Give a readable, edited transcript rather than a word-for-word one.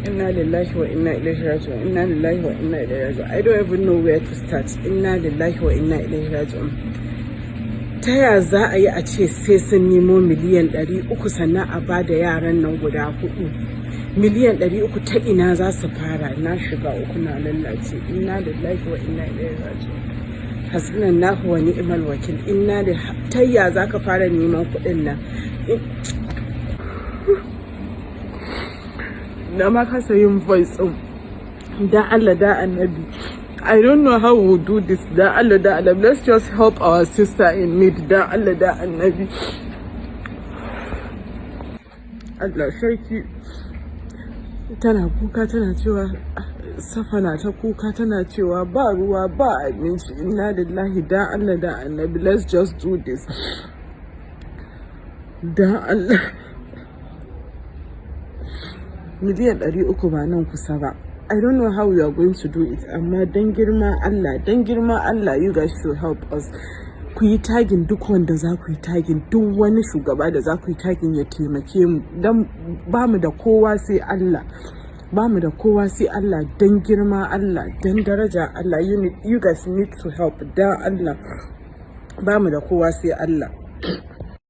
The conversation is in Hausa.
Inna lillahi wa inna ilaihi raji'un. Inna lillahi wa inna ilaihi raji'un. I don't even know where to start. Inna lillahi wa inna ilaihi raji'un. Ta ya za a yi a ce sai sun nemo miliyan 300 sannan a ba da yaran nan guda 4? Miliyan 300 ta ina za su fara? Na shiga uku na lallace. Inna lillahi wa inna ilaihi raji'un. Hasbunallahu wa ni'mal wakil. Inna da ta ya za ka fara neman kuɗin nan? Na ma kasa yin voice din da Allah da Annabi. I don't know how we'll do this. Da Allah da Annabi, let's just help our sister in need. Da Allah da Annabi. Allah sarki. Tana kuka tana cewa Safana ta kuka tana cewa ba ruwa ba abinci. Inna lillahi da Allah da Annabi, let's just do this. Da Allah. Miliyan 300 ba nan kusa ba. I don't know how we are going to do it, amma dan girma Allah, you guys should help us. Ku yi tagin duk wanda za ku yi tagin, duk wani shugaba da za ku yi tagin ya taimake mu, dan ba mu da kowa sai Allah. Ba mu da kowa sai Allah, dan girma Allah, dan daraja Allah, you guys need to help, dan Allah. Ba mu da kowa sai Allah.